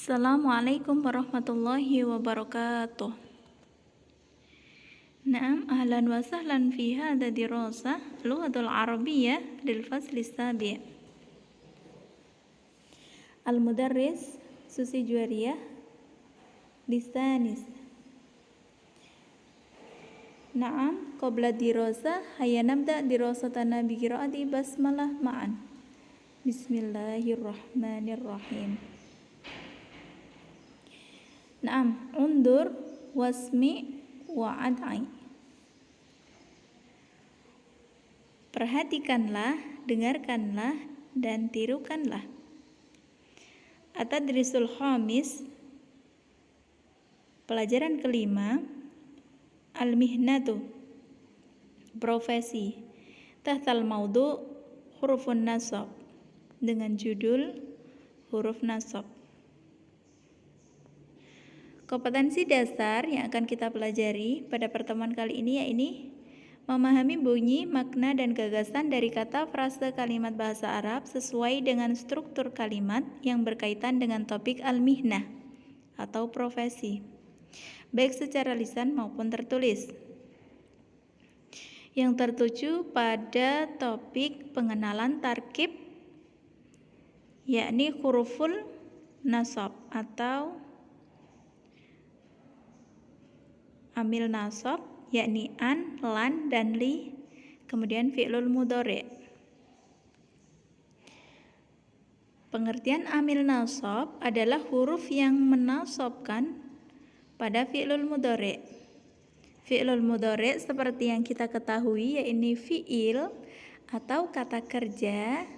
Assalamualaikum warahmatullahi wabarakatuh. Naam, ahlan wa sahlan fi hadha dirasah lughatul arabiyyah lil fasli sabi'. Al-mudarris Susi Juwariyah Lisanis. Naam, qabla dirasah hayya nabda dirasatana bi qiraati basmalah ma'an. Bismillahirrahmanirrahim. Naam, undur wasmi wa ad'i. Perhatikanlah, dengarkanlah, dan tirukanlah. At-tadrisul khamis, pelajaran kelima, al-mihnatu, profesi, tahtal maudu hurufun nasab, dengan judul huruf nasab. Kompetensi dasar yang akan kita pelajari pada pertemuan kali ini yaitu memahami bunyi, makna, dan gagasan dari kata frase kalimat bahasa Arab sesuai dengan struktur kalimat yang berkaitan dengan topik al-mihnah atau profesi, baik secara lisan maupun tertulis, yang tertuju pada topik pengenalan tarkib, yakni huruful nasab atau amil nasab, yakni an, lan, dan li, kemudian fi'lul mudhari'. Pengertian amil nasab adalah huruf yang menasabkan pada fi'lul mudhari'. Fi'lul mudhari' seperti yang kita ketahui yaitu fi'il atau kata kerja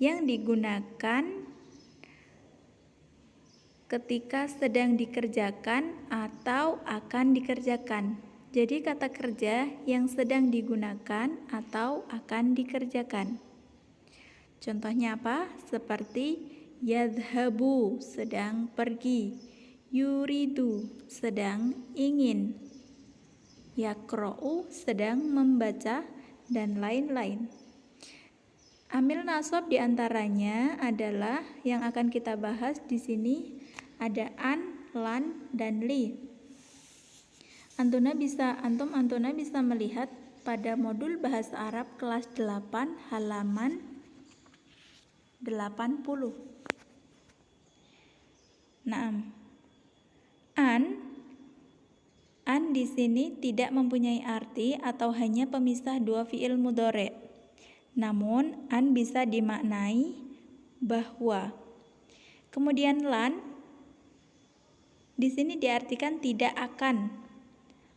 yang digunakan ketika sedang dikerjakan atau akan dikerjakan. Jadi kata kerja yang sedang digunakan atau akan dikerjakan. Contohnya apa? Seperti yadhabu, sedang pergi, yuridu, sedang ingin, yaqra'u, sedang membaca, dan lain-lain. Amil nasab diantaranya adalah yang akan kita bahas di sini ada an, lan, dan li. Antuna bisa melihat pada modul bahasa Arab kelas 8 halaman 80. Naam. An di sini tidak mempunyai arti atau hanya pemisah dua fiil mudhari'. Namun an bisa dimaknai bahwa. Kemudian lan di sini diartikan tidak akan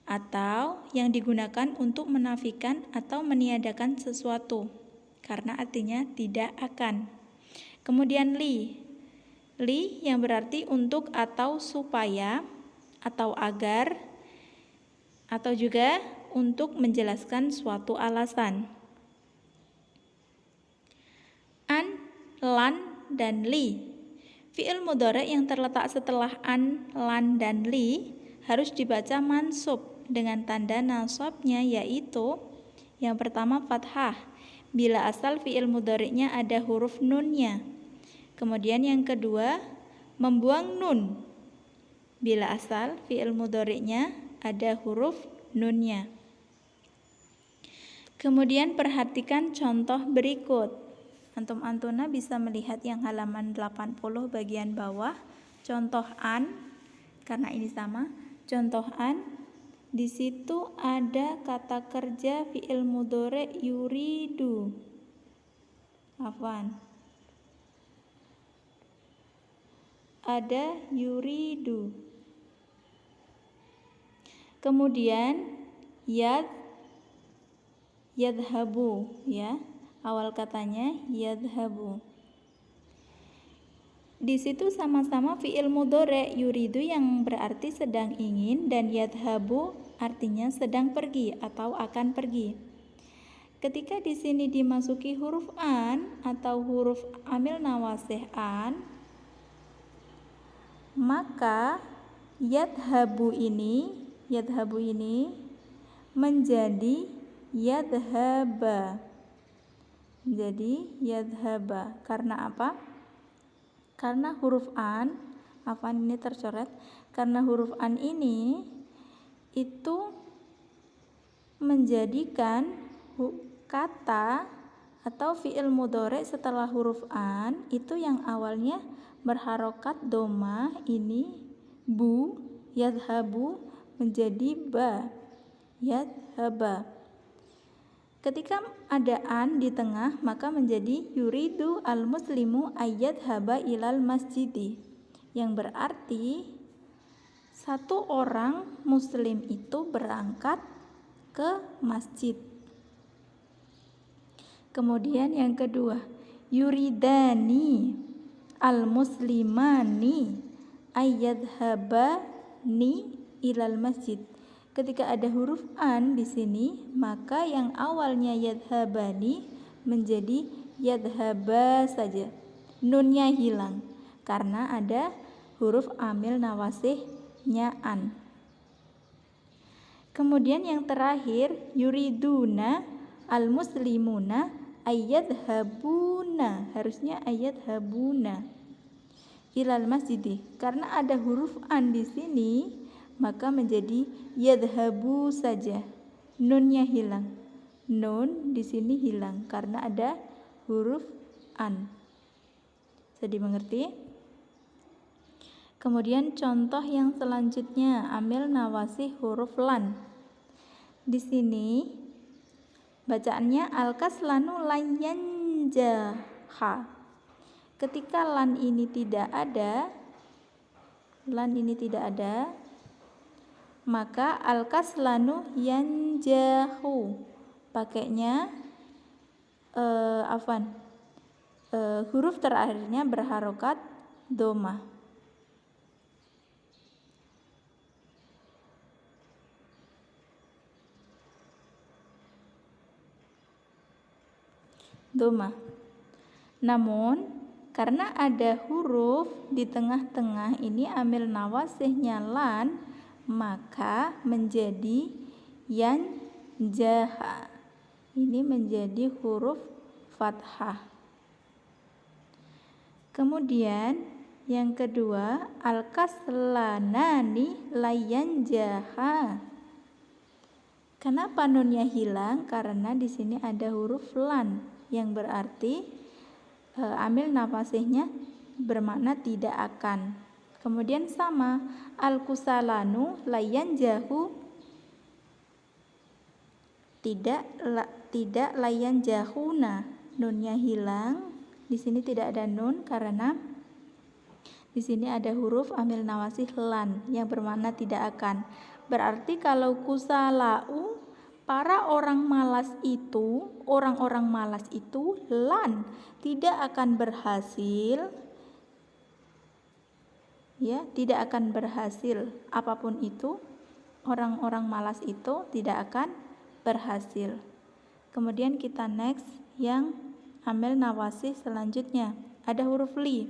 atau yang digunakan untuk menafikan atau meniadakan sesuatu karena artinya tidak akan. Kemudian li yang berarti untuk atau supaya atau agar atau juga untuk menjelaskan suatu alasan. An, lan, dan li. Fi'il mudhari' yang terletak setelah an, lan, dan li harus dibaca mansub dengan tanda nasabnya yaitu yang pertama fathah bila asal fi'il mudhari'nya ada huruf nunnya. Kemudian yang kedua membuang nun bila asal fi'il mudhari'nya ada huruf nunnya. Kemudian perhatikan contoh berikut. Antuna bisa melihat yang halaman 80 bagian bawah, contoh an, karena ini sama, contoh an, di situ ada kata kerja fi'il mudhari' yuridu. Ada yuridu. Kemudian yadhabu, ya. Awal katanya yadhabu. Di situ sama-sama fi'il mudhari' yuridu yang berarti sedang ingin dan yadhabu artinya sedang pergi atau akan pergi. Ketika di sini dimasuki huruf an atau huruf amil nawasih an, maka yadhabu ini menjadi yadhaba. Jadi yadhaba. Karena apa? Karena huruf an Afwan, ini tercoret karena huruf an ini itu menjadikan kata atau fi'il mudhari setelah huruf an itu yang awalnya berharokat doma ini bu yadhabu menjadi ba yadhaba. Ketika ada an di tengah maka menjadi yuridu al muslimu ayyadhaba ilal masjidi, yang berarti satu orang muslim itu berangkat ke masjid. Kemudian yang kedua, yuridani al muslimani ayyadhabani ilal masjid. Ketika ada huruf an di sini, maka yang awalnya yadhabani menjadi yadhaba saja. Nunnya hilang karena ada huruf amil nawasihnya an. Kemudian yang terakhir, yuriduna al muslimuna ayyadhabuna, harusnya ayyadhabuna ilal masjidi. Karena ada huruf an di sini, maka menjadi yadhabu saja. Nunnya hilang. Nun di sini hilang karena ada huruf an. Bisa dimengerti? Kemudian contoh yang selanjutnya, amil nawasih huruf lan. Di sini bacaannya al-kaslanu lanyanjaha. Ketika lan ini tidak ada, maka al-kaslanu yanjahu. Pakainya huruf terakhirnya berharokat doma. Namun karena ada huruf di tengah-tengah ini amil nawasihnya lan, maka menjadi yanjaha. Ini menjadi huruf fathah. Kemudian yang kedua, al-kaslanani layanjaha. Kenapa nunnya hilang? Karena di sini ada huruf lan, yang berarti amil nawasihnya bermakna tidak akan. Kemudian sama, al-kusalanu layanjahu, tidak layanjahuna. Nunnya hilang. Di sini tidak ada nun karena di sini ada huruf amil nawasih lan yang bermakna tidak akan. Berarti kalau kusalau, orang-orang malas itu lan tidak akan berhasil. Ya, tidak akan berhasil. Apapun itu, orang-orang malas itu tidak akan berhasil. Kemudian kita next yang amil nawasih selanjutnya. Ada huruf li.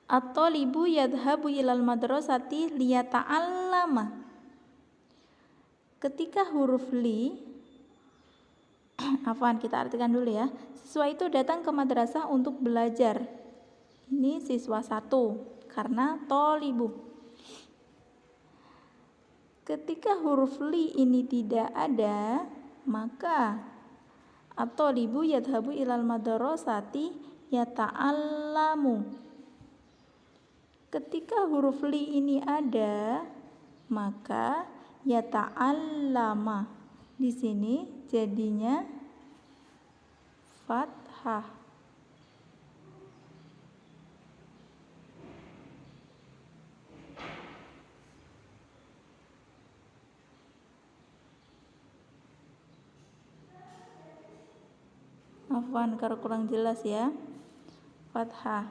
At-talibu yadhabu ilal madrasati liyata'allama. Ketika huruf li, kita artikan dulu ya. Siswa itu datang ke madrasah untuk belajar. Ini siswa 1 karena tolibu. Ketika huruf li ini tidak ada, maka at-talibu yadhabu ilal madrasati yata'allamu. Ketika huruf li ini ada, maka yata'allama. Di sini jadinya fathah. Afwan kalau kurang jelas ya. Fathah.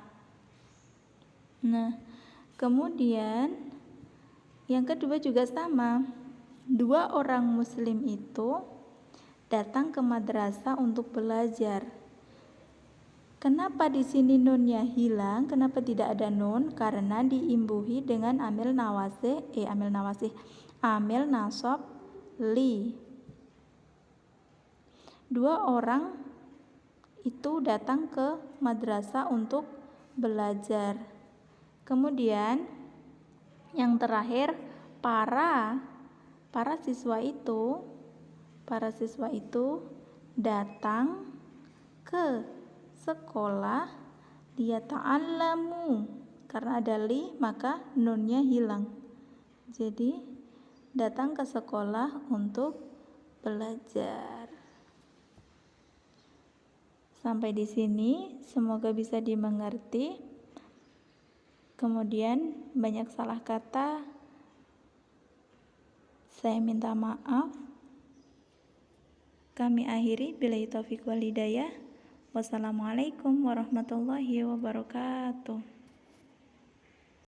Nah, kemudian yang kedua juga sama. 2 orang muslim itu datang ke madrasah untuk belajar. Kenapa di sini nunnya hilang? Kenapa tidak ada nun? Karena diimbuhi dengan amil nasab li. 2 orang itu datang ke madrasah untuk belajar. Kemudian yang terakhir, para siswa itu datang ke sekolah liyata'allamu. Karena ada li maka nunnya hilang. Jadi datang ke sekolah untuk belajar. Sampai di sini semoga bisa dimengerti. Kemudian banyak salah kata, saya minta maaf. Kami akhiri, billahi taufiq wal hidayah. Wassalamualaikum warahmatullahi wabarakatuh.